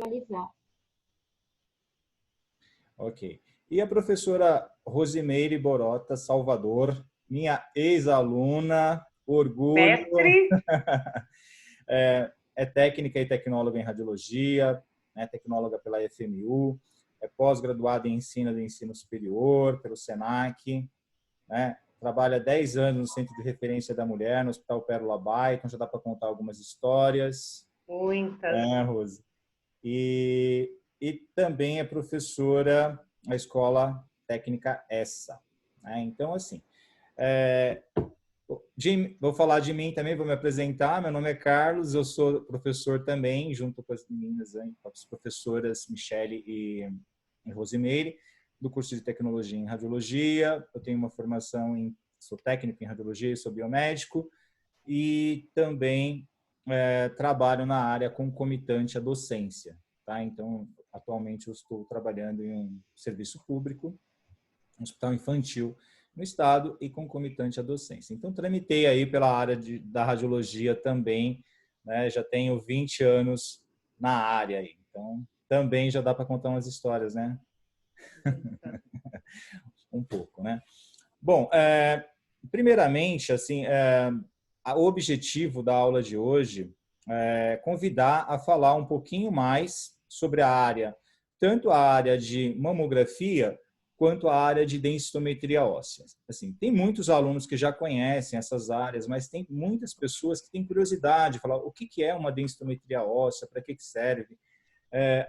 atualizar. Ok. E a professora Rosimeire Borota Salvador, minha ex-aluna, orgulho. Mestre. É técnica e tecnóloga em radiologia, né, tecnóloga pela FMU, é pós-graduada em ensino de ensino superior pelo SENAC, né, trabalha 10 anos no Centro de Referência da Mulher, no Hospital Pérola Bay, então já dá para contar algumas histórias. Muitas. Rose? E também é professora na Escola Técnica ESSA. Né? Então, assim, vou falar de mim também, vou me apresentar. Meu nome é Carlos, eu sou professor também, junto com as meninas, com as professoras Michele e Rosimeire, do curso de Tecnologia em Radiologia. Eu tenho uma formação sou técnico em Radiologia e sou biomédico, e também trabalho na área concomitante à docência. Tá? Então, atualmente eu estou trabalhando em um serviço público, um hospital infantil no estado e concomitante à docência. Então, tramitei aí pela área da radiologia também, né? Já tenho 20 anos na área aí. Então, também já dá para contar umas histórias, né? Um pouco, né? Bom, primeiramente, assim, o objetivo da aula de hoje é convidar a falar um pouquinho mais sobre a área, tanto a área de mamografia quanto a área de densitometria óssea. Assim, tem muitos alunos que já conhecem essas áreas, mas tem muitas pessoas que têm curiosidade de falar o que é uma densitometria óssea, para que serve.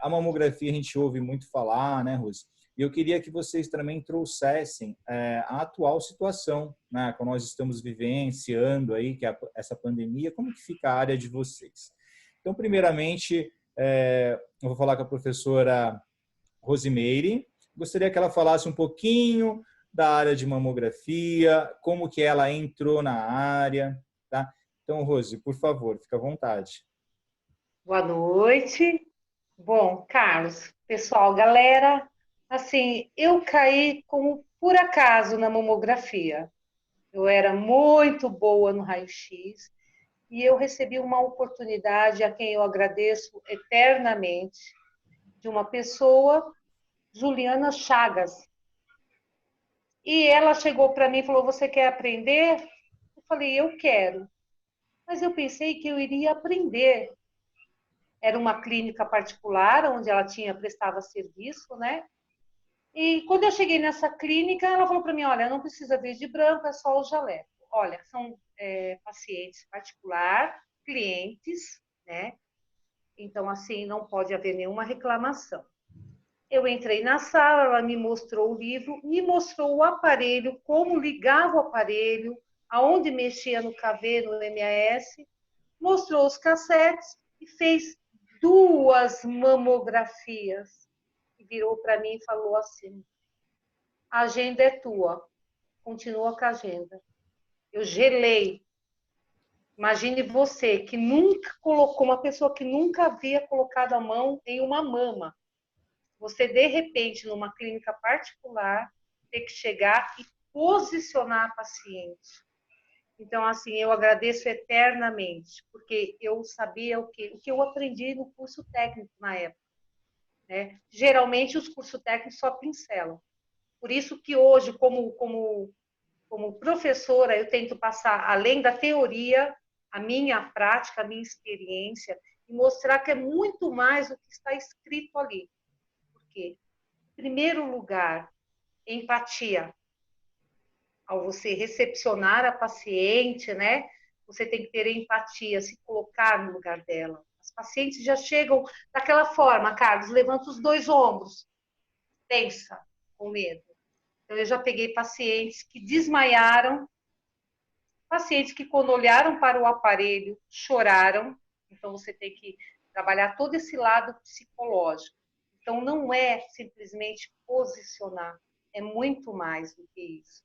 A mamografia a gente ouve muito falar, né, Rose? E eu queria que vocês também trouxessem a atual situação, né, que nós estamos vivenciando aí, que é essa pandemia, como que fica a área de vocês? Então, primeiramente, eu vou falar com a professora Rosimeire. Gostaria que ela falasse um pouquinho da área de mamografia, como que ela entrou na área, tá? Então, Rose, por favor, fica à vontade. Boa noite. Bom, Carlos, pessoal, galera, assim, eu caí como por acaso na mamografia. Eu era muito boa no raio-x e eu recebi uma oportunidade a quem eu agradeço eternamente, de uma pessoa, Juliana Chagas. E ela chegou para mim e falou: "Você quer aprender?" Eu falei: "Eu quero." Mas eu pensei que eu iria aprender. Era uma clínica particular, onde ela prestava serviço, né? E quando eu cheguei nessa clínica, ela falou para mim: "Olha, não precisa vir de branco, é só o jaleco." Olha, são pacientes particular, clientes, né? Então, assim, não pode haver nenhuma reclamação. Eu entrei na sala, ela me mostrou o livro, me mostrou o aparelho, como ligava o aparelho, aonde mexia no KV, no MAS, mostrou os cassetes e fez 2 mamografias. E virou para mim e falou assim: "A agenda é tua, continua com a agenda." Eu gelei. Imagine você que nunca colocou, uma pessoa que nunca havia colocado a mão em uma mama. Você, de repente, numa clínica particular, ter que chegar e posicionar a paciente. Então, assim, eu agradeço eternamente, porque eu sabia o que eu aprendi no curso técnico na época. Né? Geralmente, os cursos técnicos só pincelam. Por isso que hoje, como professora, eu tento passar, além da teoria, a minha prática, a minha experiência, e mostrar que é muito mais do que está escrito ali. Porque, em primeiro lugar, empatia. Ao você recepcionar a paciente, né? Você tem que ter empatia, se colocar no lugar dela. As pacientes já chegam daquela forma: "Carlos, levanta os 2 ombros." Pensa, com medo. Então, eu já peguei pacientes que desmaiaram, pacientes que, quando olharam para o aparelho, choraram. Então, você tem que trabalhar todo esse lado psicológico. Então, não é simplesmente posicionar, é muito mais do que isso.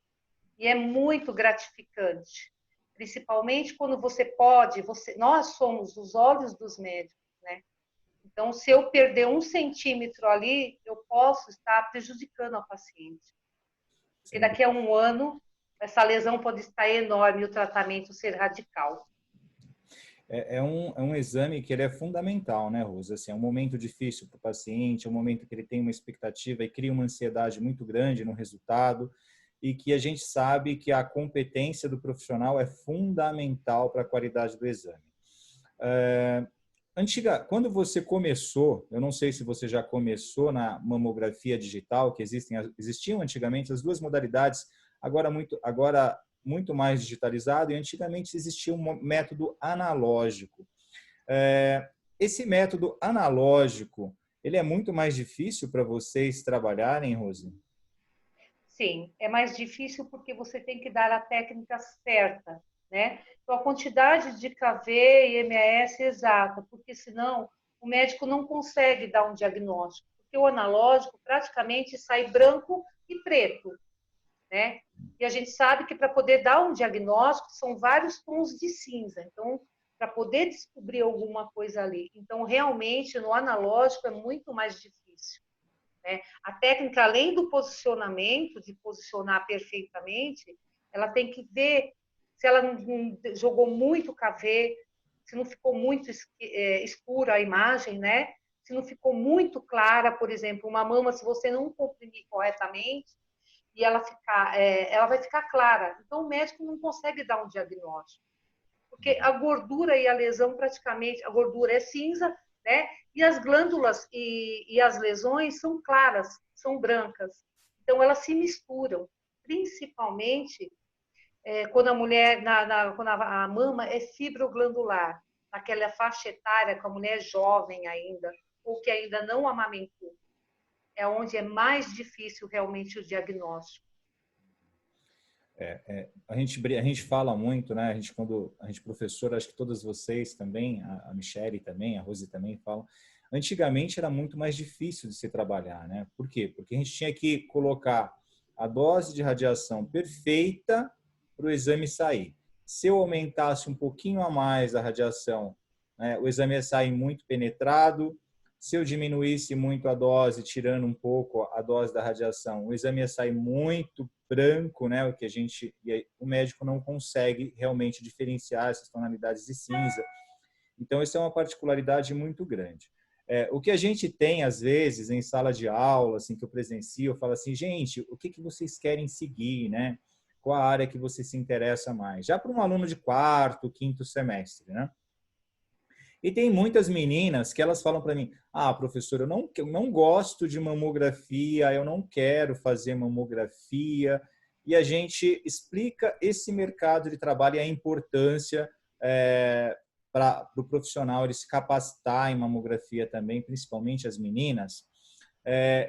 E é muito gratificante, principalmente quando você pode, nós somos os olhos dos médicos, né? Então, se eu perder 1 centímetro ali, eu posso estar prejudicando a paciente. Porque daqui a 1 ano, essa lesão pode estar enorme e o tratamento ser radical. é um exame que ele é fundamental, né, Rosa? Assim, é um momento difícil para o paciente, é um momento que ele tem uma expectativa e cria uma ansiedade muito grande no resultado, e que a gente sabe que a competência do profissional é fundamental para a qualidade do exame. Quando você começou, eu não sei se você já começou na mamografia digital, que existiam antigamente as duas modalidades, agora muito mais digitalizado, e antigamente existia um método analógico. Esse método analógico, ele é muito mais difícil para vocês trabalharem, Rose? Sim, é mais difícil porque você tem que dar a técnica certa, né? Então, a quantidade de KV e MS exata, porque senão o médico não consegue dar um diagnóstico, porque o analógico praticamente sai branco e preto, né? E a gente sabe que para poder dar um diagnóstico são vários tons de cinza, então para poder descobrir alguma coisa ali. Então, realmente, no analógico é muito mais difícil. Né? A técnica, além do posicionamento, de posicionar perfeitamente, ela tem que ver se ela não jogou muito KV, se não ficou muito escura a imagem, né? Se não ficou muito clara, por exemplo, uma mama, se você não comprimir corretamente, e ela vai ficar clara. Então, o médico não consegue dar um diagnóstico, porque a gordura e a lesão praticamente, a gordura é cinza, né? E as glândulas e as lesões são claras, são brancas. Então, elas se misturam, principalmente quando a mulher, quando a mama é fibroglandular, naquela faixa etária, com a mulher jovem ainda, ou que ainda não amamentou. É onde é mais difícil realmente o diagnóstico. A gente fala muito, né? Quando a gente professora, acho que todas vocês também, a Michele também, a Rose também falam. Antigamente era muito mais difícil de se trabalhar, né? Por quê? Porque a gente tinha que colocar a dose de radiação perfeita para o exame sair. Se eu aumentasse um pouquinho a mais a radiação, né, o exame ia sair muito penetrado. Se eu diminuísse muito a dose, tirando um pouco a dose da radiação, o exame ia sair muito branco, né? O médico não consegue realmente diferenciar essas tonalidades de cinza. Então, isso é uma particularidade muito grande. O que a gente tem, às vezes, em sala de aula, assim, que eu presencio, eu falo assim, gente, o que vocês querem seguir, né? Qual a área que você se interessa mais? Já para um aluno de quarto, quinto semestre, né? E tem muitas meninas que elas falam para mim, professor, eu não gosto de mamografia, eu não quero fazer mamografia. E a gente explica esse mercado de trabalho e a importância para o profissional ele se capacitar em mamografia também, principalmente as meninas.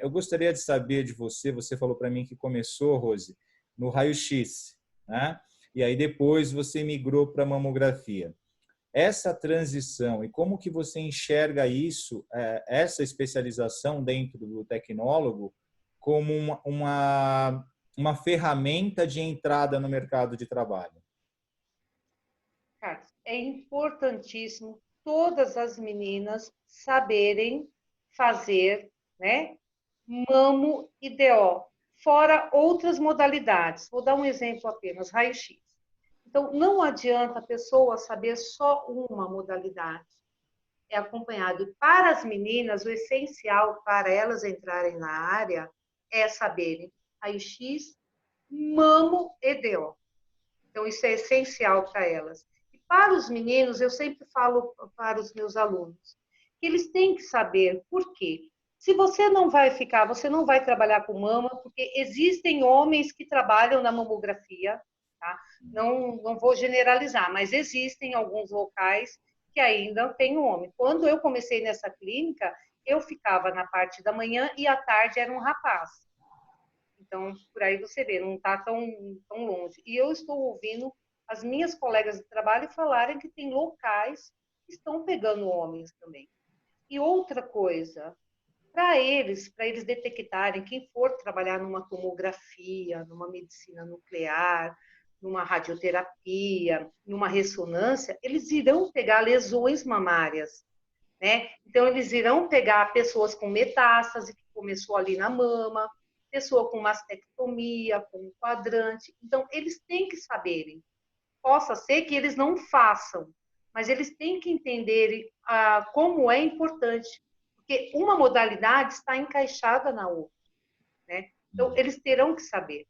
Eu gostaria de saber de você, você falou para mim que começou, Rose, no raio-x, né? E aí depois você migrou para a mamografia. Essa transição e como que você enxerga isso, essa especialização dentro do tecnólogo, como uma ferramenta de entrada no mercado de trabalho? Carlos, é importantíssimo todas as meninas saberem fazer, né, mamo e DO, fora outras modalidades. Vou dar um exemplo apenas, raio-x. Então, não adianta a pessoa saber só uma modalidade. É acompanhado. Para as meninas, o essencial para elas entrarem na área é saberem raio-x, mamo e DO. Então, isso é essencial para elas. E para os meninos, eu sempre falo para os meus alunos que eles têm que saber por quê. Se você não vai ficar, você não vai trabalhar com mama, porque existem homens que trabalham na mamografia, tá? Não vou generalizar, mas existem alguns locais que ainda tem homem. Quando eu comecei nessa clínica, eu ficava na parte da manhã e à tarde era um rapaz. Então, por aí você vê, não está tão longe. E eu estou ouvindo as minhas colegas de trabalho falarem que tem locais que estão pegando homens também. E outra coisa, para eles detectarem quem for trabalhar numa tomografia, numa medicina nuclear, numa radioterapia, numa ressonância, eles irão pegar lesões mamárias, né? Então, eles irão pegar pessoas com metástase, que começou ali na mama, pessoa com mastectomia, com quadrante. Então, eles têm que saberem. Possa ser que eles não façam, mas eles têm que entender como é importante, porque uma modalidade está encaixada na outra, né? Então, eles terão que saber.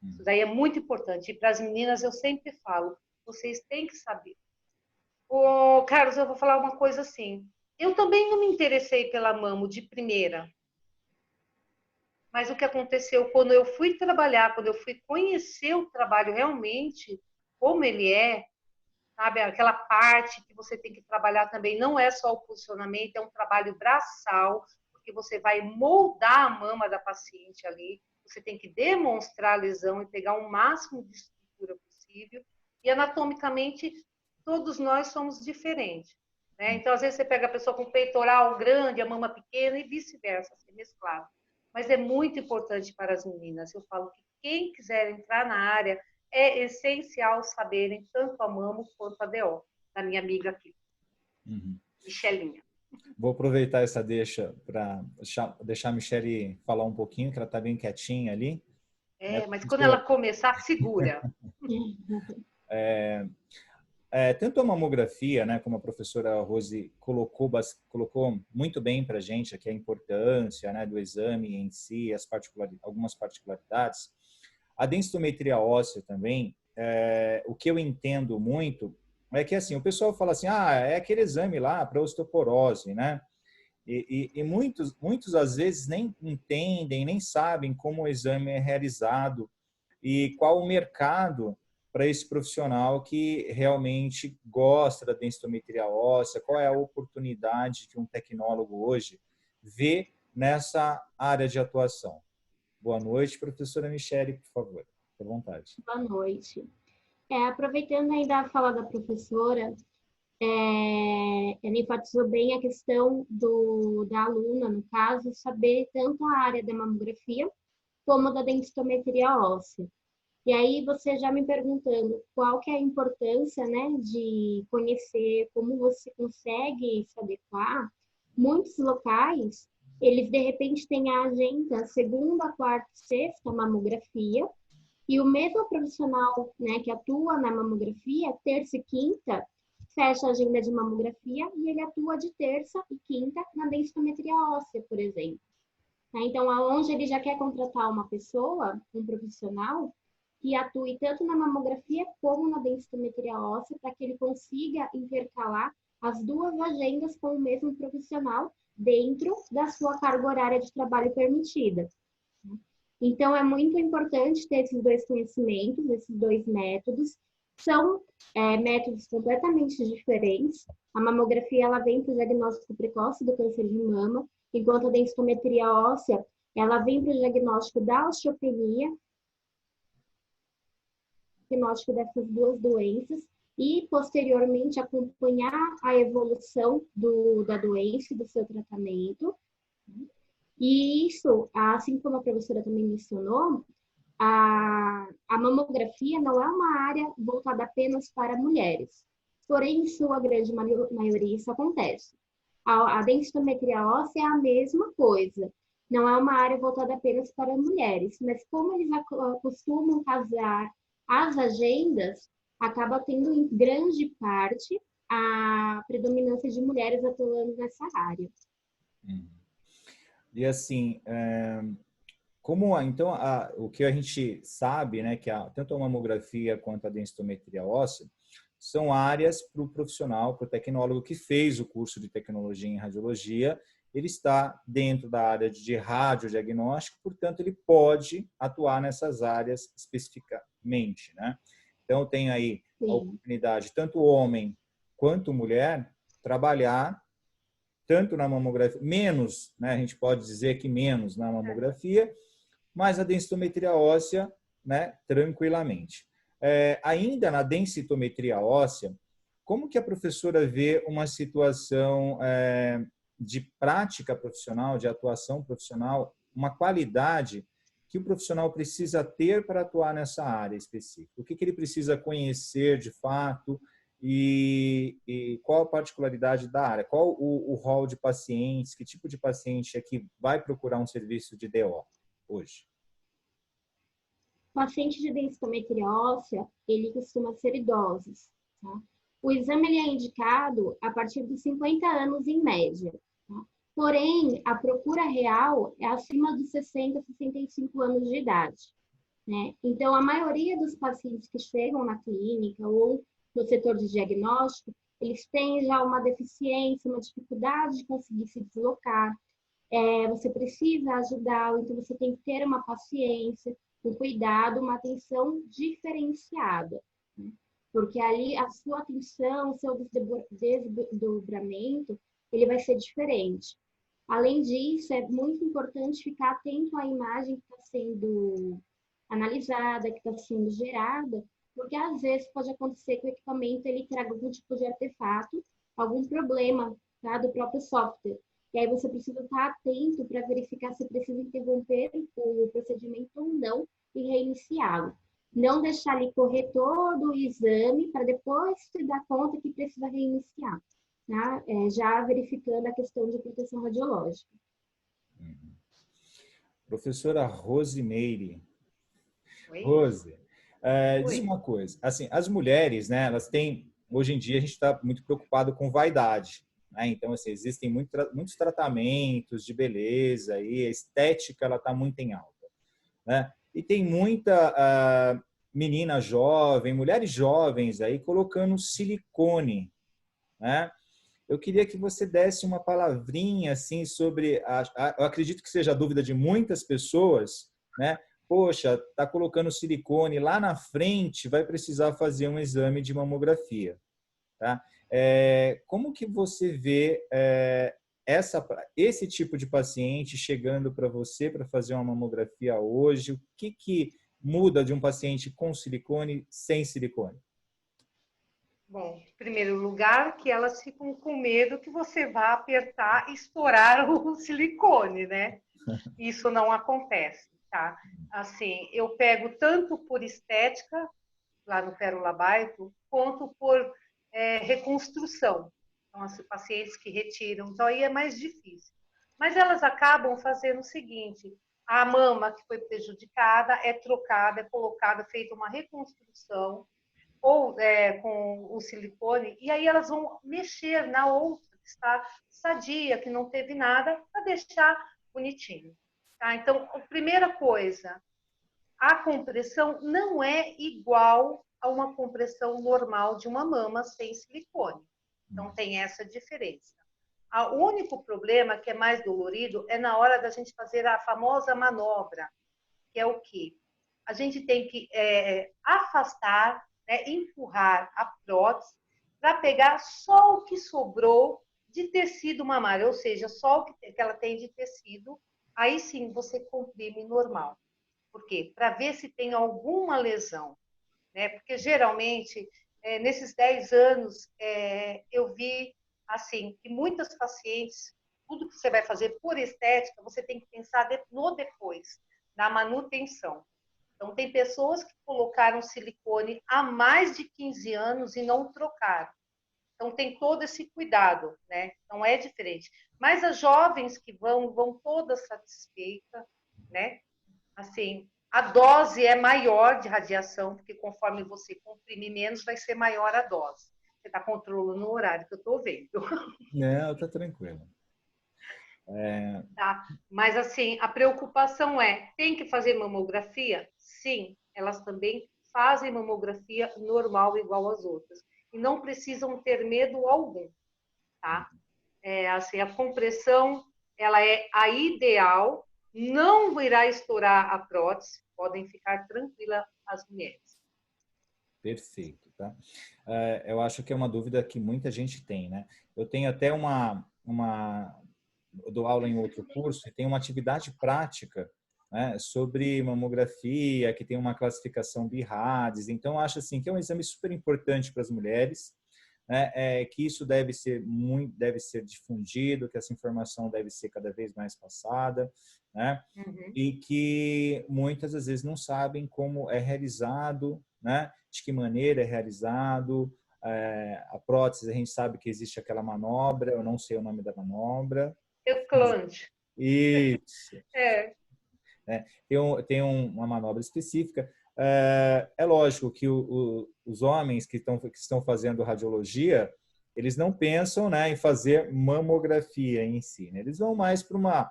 Isso daí é muito importante. E para as meninas, eu sempre falo, vocês têm que saber. Ô, Carlos, eu vou falar uma coisa assim. Eu também não me interessei pela mamo de primeira, mas o que aconteceu quando eu fui trabalhar, quando eu fui conhecer o trabalho realmente, como ele é, sabe? Aquela parte que você tem que trabalhar também, não é só o posicionamento, é um trabalho braçal, porque você vai moldar a mama da paciente ali, você tem que demonstrar a lesão e pegar o máximo de estrutura possível, e anatomicamente, todos nós somos diferentes, né? Então, às vezes você pega a pessoa com peitoral grande, a mama pequena e vice-versa, assim, mesclado. Mas é muito importante para as meninas. Eu falo que quem quiser entrar na área, é essencial saberem tanto a mamo quanto a DO, da minha amiga aqui, Uhum. Michelinha. Vou aproveitar essa deixa para deixar a Michele falar um pouquinho, que ela está bem quietinha ali. Né, Mas quando ela começar, segura. Tanto a mamografia, né, como a professora Rose colocou muito bem para a gente aqui a importância, né, do exame em si, algumas particularidades. A densitometria óssea também, o que eu entendo muito é que assim o pessoal fala assim, é aquele exame lá para osteoporose, né? E muitos às vezes nem entendem, nem sabem como o exame é realizado e qual o mercado para esse profissional que realmente gosta da densitometria óssea, qual é a oportunidade que um tecnólogo hoje vê nessa área de atuação. Boa noite, professora Michele, por favor, fique à vontade. Boa noite. Aproveitando ainda a fala da professora, ela enfatizou bem a questão da aluna, no caso, saber tanto a área da mamografia como da densitometria óssea. E aí você já me perguntando qual que é a importância, né, de conhecer como você consegue se adequar. Muitos locais, eles de repente têm a agenda segunda, quarta, sexta mamografia, e o mesmo profissional, né, que atua na mamografia, terça e quinta, fecha a agenda de mamografia e ele atua de terça e quinta na densitometria óssea, por exemplo. Então, aonde ele já quer contratar uma pessoa, um profissional, que atue tanto na mamografia como na densitometria óssea, para que ele consiga intercalar as duas agendas com o mesmo profissional dentro da sua carga horária de trabalho permitida. Então, é muito importante ter esses dois conhecimentos, esses dois métodos. São métodos completamente diferentes. A mamografia ela vem para o diagnóstico precoce do câncer de mama, enquanto a densitometria óssea ela vem para o diagnóstico da osteopenia, diagnóstico dessas duas doenças, e posteriormente acompanhar a evolução da doença e do seu tratamento. E isso, assim como a professora também mencionou, a mamografia não é uma área voltada apenas para mulheres. Porém, em sua grande maioria, isso acontece. A densitometria óssea é a mesma coisa. Não é uma área voltada apenas para mulheres, mas como eles costumam casar as agendas, acaba tendo em grande parte a predominância de mulheres atuando nessa área. E assim, então o que a gente sabe, né, que tanto a mamografia quanto a densitometria óssea são áreas para o profissional, para o tecnólogo que fez o curso de tecnologia em radiologia, ele está dentro da área de radiodiagnóstico, portanto ele pode atuar nessas áreas especificamente, né? Então tem aí a oportunidade, tanto homem quanto mulher, trabalhar tanto na mamografia, menos, né, a gente pode dizer que menos na mamografia, mas a densitometria óssea, né, tranquilamente. Ainda na densitometria óssea, como que a professora vê uma situação de prática profissional, de atuação profissional, uma qualidade que o profissional precisa ter para atuar nessa área específica? O que ele precisa conhecer de fato? E qual a particularidade da área? Qual o rol de pacientes? Que tipo de paciente é que vai procurar um serviço de DO hoje? O paciente de densitometria óssea, ele costuma ser idosos, tá? O exame ele é indicado a partir dos 50 anos em média. Tá? Porém, a procura real é acima dos 60, 65 anos de idade. Né? Então, a maioria dos pacientes que chegam na clínica ou no setor de diagnóstico, eles têm já uma deficiência, uma dificuldade de conseguir se deslocar. Você precisa ajudá-lo, então você tem que ter uma paciência, um cuidado, uma atenção diferenciada. Né? Porque ali a sua atenção, o seu desdobramento, ele vai ser diferente. Além disso, é muito importante ficar atento à imagem que está sendo analisada, que está sendo gerada, porque às vezes pode acontecer que o equipamento ele traga algum tipo de artefato, algum problema, tá, do próprio software. E aí você precisa estar atento para verificar se precisa interromper o procedimento ou não e reiniciá-lo. Não deixar ele correr todo o exame para depois se dar conta que precisa reiniciar, tá? Já verificando a questão de proteção radiológica. Professora Rosimeire. Oi? Rose, diz uma coisa, assim, as mulheres, né, elas têm, hoje em dia a gente está muito preocupado com vaidade, né? Então, assim, existem muitos tratamentos de beleza e a estética, ela está muito em alta, né? E tem muita menina jovem, mulheres jovens aí colocando silicone, né? Eu queria que você desse uma palavrinha assim sobre, eu acredito que seja a dúvida de muitas pessoas, né? Poxa, tá colocando silicone lá na frente, vai precisar fazer um exame de mamografia, tá? Como que você vê esse tipo de paciente chegando para você para fazer uma mamografia hoje? O que muda de um paciente com silicone sem silicone? Bom, em primeiro lugar, que elas ficam com medo que você vá apertar e estourar o silicone, né? Isso não acontece, tá? Assim, eu pego tanto por estética, lá no Pérola Baito, quanto por reconstrução. Então, as pacientes que retiram, então aí é mais difícil. Mas elas acabam fazendo o seguinte, a mama que foi prejudicada é trocada, é colocada, feita uma reconstrução, ou com o silicone, e aí elas vão mexer na outra que está sadia, que não teve nada, para deixar bonitinho. Tá? Então, a primeira coisa, a compressão não é igual a uma compressão normal de uma mama sem silicone. Então, tem essa diferença. O único problema que é mais dolorido é na hora da gente fazer a famosa manobra, que é o quê? A gente tem que afastar, né, empurrar a prótese para pegar só o que sobrou de tecido mamário, ou seja, só o que ela tem de tecido, aí sim você comprime normal. Por quê? Para ver se tem alguma lesão, né? Porque geralmente, nesses 10 anos, eu vi assim que muitas pacientes, tudo que você vai fazer por estética, você tem que pensar no depois, na manutenção. Então, tem pessoas que colocaram silicone há mais de 15 anos e não trocaram. Então, tem todo esse cuidado, né? Não é diferente. Mas as jovens que vão todas satisfeitas, né? Assim, a dose é maior de radiação, porque conforme você comprime menos, vai ser maior a dose. Você está controlando o horário que eu estou vendo. Não, tá tranquilo. Tá? Mas, assim, a preocupação tem que fazer mamografia? Sim, elas também fazem mamografia normal, igual às outras. E não precisam ter medo algum, tá? Assim, a compressão, ela é a ideal, não irá estourar a prótese, podem ficar tranquilas as mulheres. Perfeito, tá? Eu acho que é uma dúvida que muita gente tem, né? Eu tenho até eu dou aula em outro curso e tem uma atividade prática, né, sobre mamografia, que tem uma classificação BIRADS. Então, eu acho assim que é um exame super importante para as mulheres, né, que isso deve ser difundido, que essa informação deve ser cada vez mais passada, né? Uhum. E que muitas das vezes não sabem como é realizado, né? De que maneira é realizado. A prótese, a gente sabe que existe aquela manobra, eu não sei o nome da manobra. Eclante. Isso. É. Né? Tem uma manobra específica, É lógico que os homens que estão fazendo radiologia, eles não pensam, né, em fazer mamografia em si, né? Eles vão mais para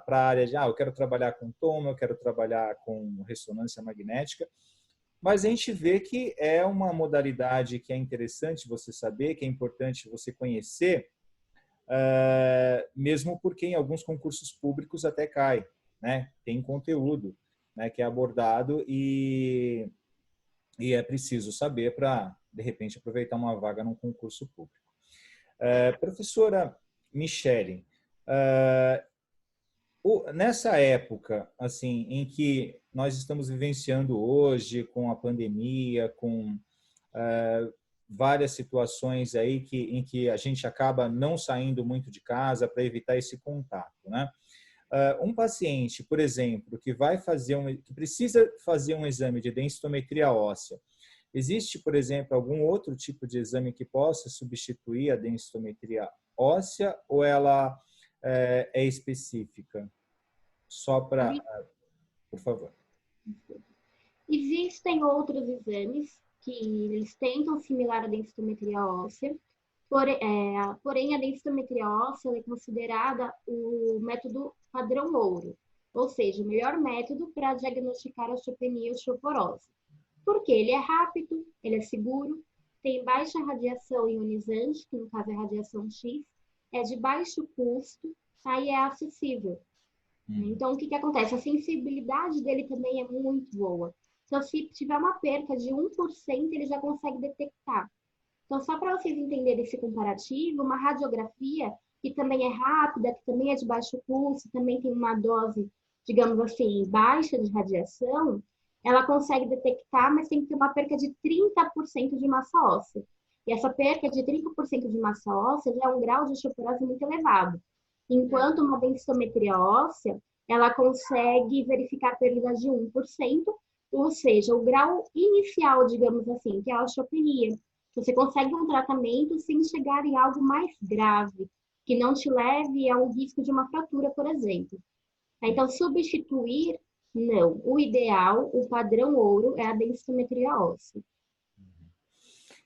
a área de, eu quero trabalhar com tomo, eu quero trabalhar com ressonância magnética, mas a gente vê que é uma modalidade que é interessante você saber, que é importante você conhecer, mesmo porque em alguns concursos públicos até cai, né? Tem conteúdo, né, que é abordado e é preciso saber para, de repente, aproveitar uma vaga num concurso público. Professora Michele, nessa época assim em que nós estamos vivenciando hoje, com a pandemia, com várias situações aí em que a gente acaba não saindo muito de casa para evitar esse contato, né? Um paciente, por exemplo, que que precisa fazer um exame de densitometria óssea, existe, por exemplo, algum outro tipo de exame que possa substituir a densitometria óssea ou ela é específica? Só para, por favor. Existem outros exames que eles tentam similar a densitometria óssea, porém a densitometria óssea é considerada o método padrão ouro, ou seja, o melhor método para diagnosticar a osteopenia e osteoporose. Porque ele é rápido, ele é seguro, tem baixa radiação ionizante, que no caso é radiação X, é de baixo custo, e é acessível. Então, o que acontece? A sensibilidade dele também é muito boa. Então, se tiver uma perca de 1%, ele já consegue detectar. Então, só para vocês entenderem esse comparativo, uma radiografia, que também é rápida, que também é de baixo custo, também tem uma dose, digamos assim, baixa de radiação, ela consegue detectar, mas tem que ter uma perca de 30% de massa óssea. E essa perca de 30% de massa óssea já é um grau de osteoporose muito elevado. Enquanto uma densitometria óssea, ela consegue verificar perda de 1%, ou seja, o grau inicial, digamos assim, que é a osteopenia. Você consegue um tratamento sem chegar em algo mais grave, que não te leve a um risco de uma fratura, por exemplo. Então, substituir, não. O ideal, o padrão ouro, é a densitometria óssea.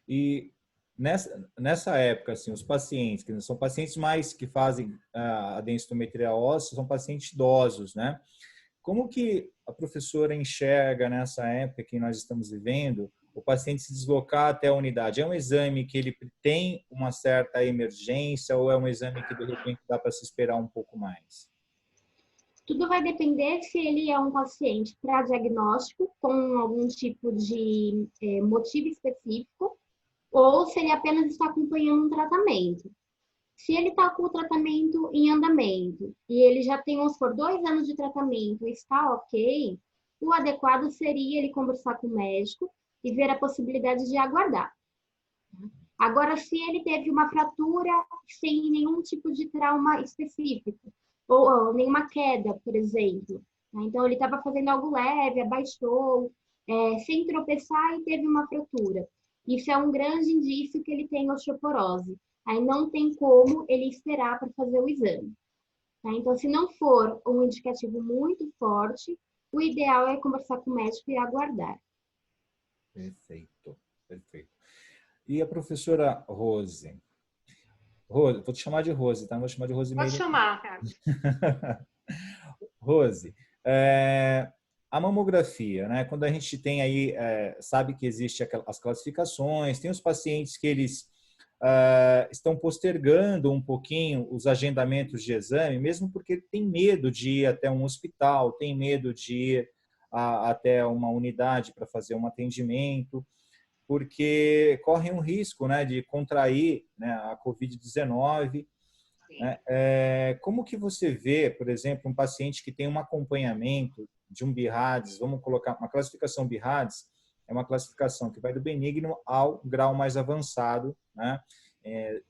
E nessa época, assim, os pacientes, que são pacientes mais que fazem a densitometria óssea, são pacientes idosos, né? Como que a professora enxerga nessa época que nós estamos vivendo o paciente se deslocar até a unidade? É um exame que ele tem uma certa emergência ou é um exame que de repente dá para se esperar um pouco mais? Tudo vai depender se ele é um paciente para diagnóstico, com algum tipo de motivo específico, ou se ele apenas está acompanhando um tratamento. Se ele está com o tratamento em andamento e ele já tem, vamos supor, 2 anos de tratamento e está ok, o adequado seria ele conversar com o médico e ver a possibilidade de aguardar. Agora, se ele teve uma fratura sem nenhum tipo de trauma específico, ou nenhuma queda, por exemplo, né? Então ele estava fazendo algo leve, abaixou, sem tropeçar e teve uma fratura. Isso é um grande indício que ele tem osteoporose. Aí não tem como ele esperar para fazer o exame. Tá? Então, se não for um indicativo muito forte, o ideal é conversar com o médico e aguardar. Perfeito, perfeito. E a professora Rose? Rose, vou te chamar de Rose, tá? Não vou chamar de Rose Pode mesmo. chamar, Carlos. Rose, a mamografia, né? Quando a gente tem aí, sabe que existe as classificações, tem os pacientes que eles estão postergando um pouquinho os agendamentos de exame, mesmo porque tem medo de ir até um hospital, tem medo de ir até uma unidade para fazer um atendimento, porque correm um risco, né, de contrair, né, a Covid-19. Como que você vê, por exemplo, um paciente que tem um acompanhamento de um BIRADS, vamos colocar uma classificação BIRADS, é uma classificação que vai do benigno ao grau mais avançado, né?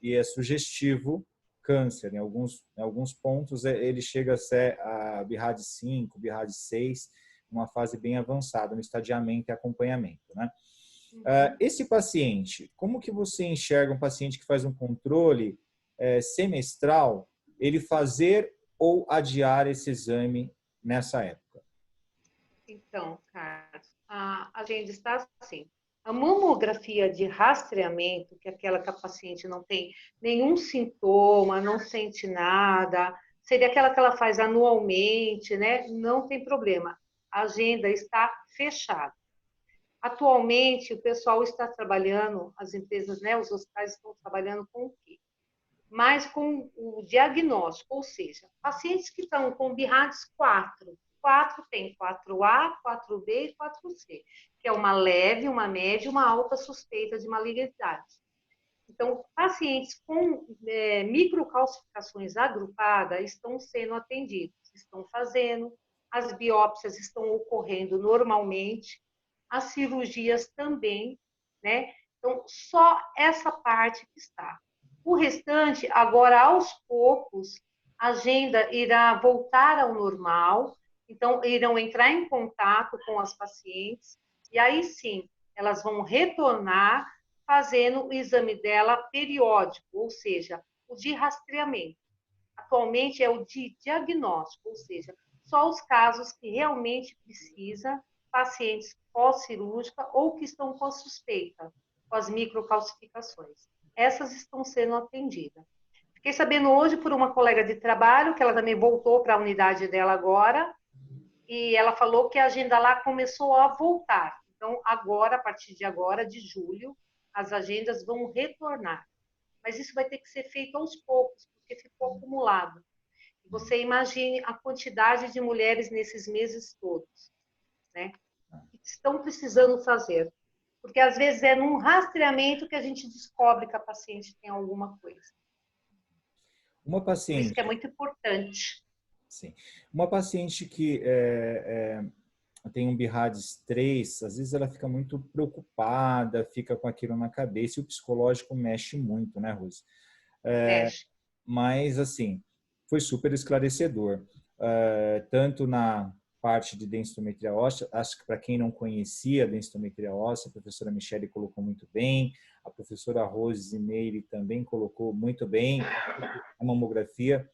E é sugestivo câncer. Em alguns pontos, ele chega a ser a BIRADS 5, BIRADS 6, uma fase bem avançada no estadiamento e acompanhamento, né? Esse paciente, como que você enxerga um paciente que faz um controle semestral, ele fazer ou adiar esse exame nessa época? Então, Carlos, a agenda está assim. A mamografia de rastreamento, que é aquela que a paciente não tem nenhum sintoma, não sente nada, seria aquela que ela faz anualmente, né? Não tem problema. A agenda está fechada. Atualmente, o pessoal está trabalhando, as empresas, né, os hospitais estão trabalhando com o quê? Mais com o diagnóstico, ou seja, pacientes que estão com BIRADS 4. 4 tem 4A, 4B e 4C, que é uma leve, uma média e uma alta suspeita de malignidade. Então, pacientes com microcalcificações agrupadas estão sendo atendidos, estão fazendo, as biópsias estão ocorrendo normalmente, as cirurgias também, né? Então, só essa parte que está. O restante, agora, aos poucos, a agenda irá voltar ao normal, então, irão entrar em contato com as pacientes, e aí sim, elas vão retornar fazendo o exame dela periódico, ou seja, o de rastreamento. Atualmente é o de diagnóstico, ou seja, só os casos que realmente precisa, pacientes pós-cirúrgica ou que estão com a suspeita, com as microcalcificações. Essas estão sendo atendidas. Fiquei sabendo hoje por uma colega de trabalho, que ela também voltou para a unidade dela agora, e ela falou que a agenda lá começou a voltar. Então, agora, a partir de agora, de julho, as agendas vão retornar. Mas isso vai ter que ser feito aos poucos, porque ficou acumulado. Você imagine a quantidade de mulheres nesses meses todos, né? Que estão precisando fazer. Porque às vezes é num rastreamento que a gente descobre que a paciente tem alguma coisa. Uma Por isso que é paciente, muito importante. sim, uma paciente que tem um BIRADS 3, às vezes ela fica muito preocupada, fica com aquilo na cabeça e o psicológico mexe muito, né, Rose? Mexe. Mas, assim, foi super esclarecedor. Tanto na parte de densitometria óssea, acho que para quem não conhecia a densitometria óssea, a professora Michele colocou muito bem, a professora Rose Meire também colocou muito bem a mamografia.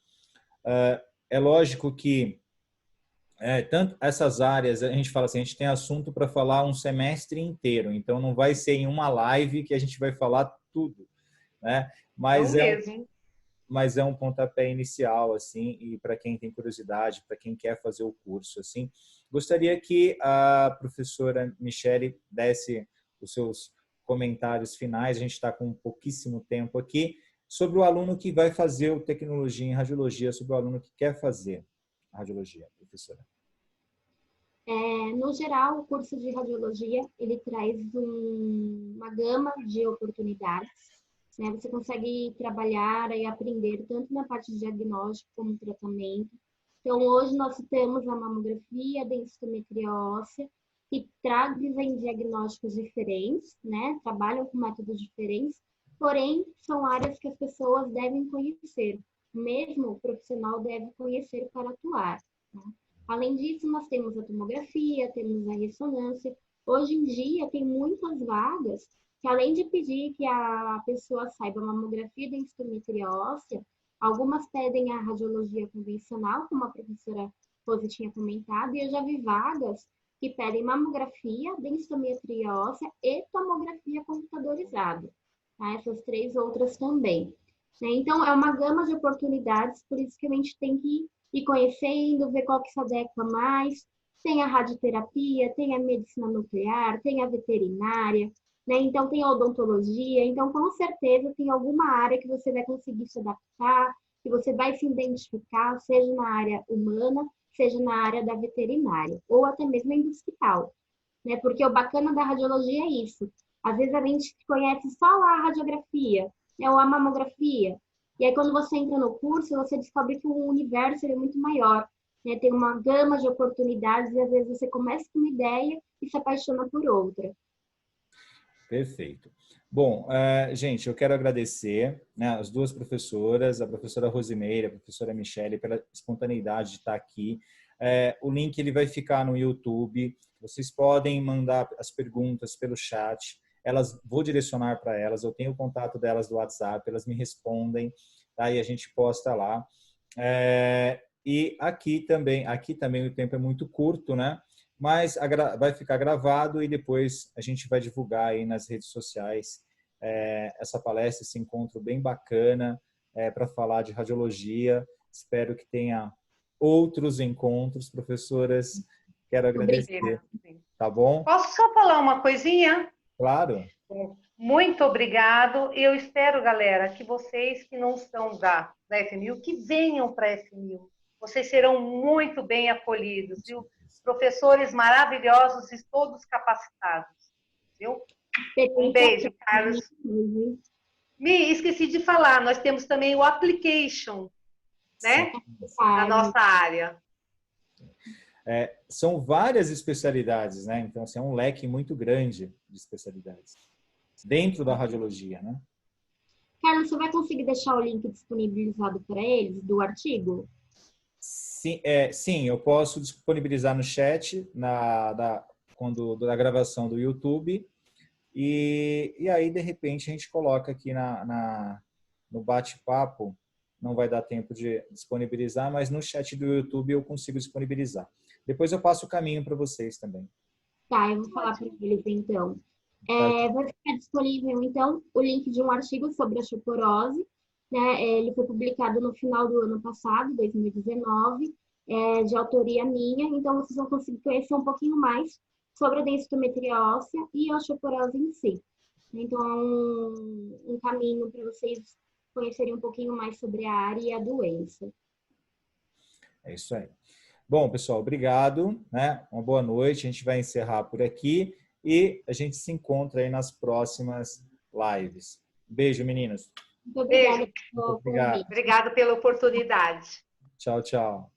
É lógico que tanto essas áreas, a gente fala assim, a gente tem assunto para falar um semestre inteiro, então não vai ser em uma live que a gente vai falar tudo, né? Não Mas mesmo. mas é um pontapé inicial, assim, e para quem tem curiosidade, para quem quer fazer o curso, assim. Gostaria que a professora Michele desse os seus comentários finais, a gente está com pouquíssimo tempo aqui, sobre o aluno que vai fazer o tecnologia em radiologia, sobre o aluno que quer fazer a radiologia, professora. No geral, o curso de radiologia, ele traz uma gama de oportunidades, né? Você consegue trabalhar e aprender tanto na parte de diagnóstico como tratamento. Então, hoje nós temos a mamografia, a densitometria óssea, que trazem diagnósticos diferentes, né? Trabalham com métodos diferentes, porém, são áreas que as pessoas devem conhecer. Mesmo o profissional deve conhecer para atuar, né? Além disso, nós temos a tomografia, temos a ressonância. Hoje em dia, tem muitas vagas que, além de pedir que a pessoa saiba mamografia e densitometria óssea, algumas pedem a radiologia convencional, como a professora Rose tinha comentado, e eu já vi vagas que pedem mamografia, densitometria óssea e tomografia computadorizada. Tá? Essas três outras também. Então, é uma gama de oportunidades, por isso que a gente tem que ir conhecendo, ver qual que se adequa mais. Tem a radioterapia, tem a medicina nuclear, tem a veterinária, né? Então, tem a odontologia. Então, com certeza, tem alguma área que você vai conseguir se adaptar, que você vai se identificar, seja na área humana, seja na área da veterinária, ou até mesmo em hospital, né? Porque o bacana da radiologia é isso. Às vezes a gente conhece só lá a radiografia, né? Ou a mamografia. E aí, quando você entra no curso, você descobre que o universo é muito maior, né? Tem uma gama de oportunidades e às vezes você começa com uma ideia e se apaixona por outra. Perfeito. Bom, gente, eu quero agradecer, né, as duas professoras, a professora Rosimeira, a professora Michele, pela espontaneidade de estar aqui. O link ele vai ficar no YouTube. Vocês podem mandar as perguntas pelo chat. Vou direcionar para elas. Eu tenho o contato delas do WhatsApp. Elas me respondem, tá? E a gente posta lá. E aqui também o tempo é muito curto, né? mas vai ficar gravado e depois a gente vai divulgar aí nas redes sociais essa palestra, esse encontro bem bacana para falar de radiologia. Espero que tenha outros encontros, professoras. Quero agradecer. Obrigada. Tá bom? Posso só falar uma coisinha? Claro. Muito obrigado. Eu espero, galera, que vocês que não são da FMU, que venham para a FMU. Vocês serão muito bem acolhidos, viu? Professores maravilhosos e todos capacitados, viu? Um beijo, Carlos. Esqueci de falar, nós temos também o application, né? Na nossa área. São várias especialidades, né? Então, assim, é um leque muito grande de especialidades dentro da radiologia, né? Carlos, você vai conseguir deixar o link disponibilizado para eles do artigo? Sim, sim, eu posso disponibilizar no chat da gravação do YouTube e aí, de repente, a gente coloca aqui no bate-papo. Não vai dar tempo de disponibilizar, mas no chat do YouTube eu consigo disponibilizar. Depois eu passo o caminho para vocês também. Tá, eu vou falar para eles então. Vai ficar disponível, então, o link de um artigo sobre a osteoporose, né? Ele foi publicado no final do ano passado, 2019, de autoria minha, então vocês vão conseguir conhecer um pouquinho mais sobre a densitometria óssea e a osteoporose em si. Então, é um caminho para vocês conhecerem um pouquinho mais sobre a área e a doença. É isso aí. Bom, pessoal, obrigado, né? Uma boa noite. A gente vai encerrar por aqui e a gente se encontra aí nas próximas lives. Beijo, meninas. Muito obrigada. Beijo. Obrigado pela oportunidade. Tchau, tchau.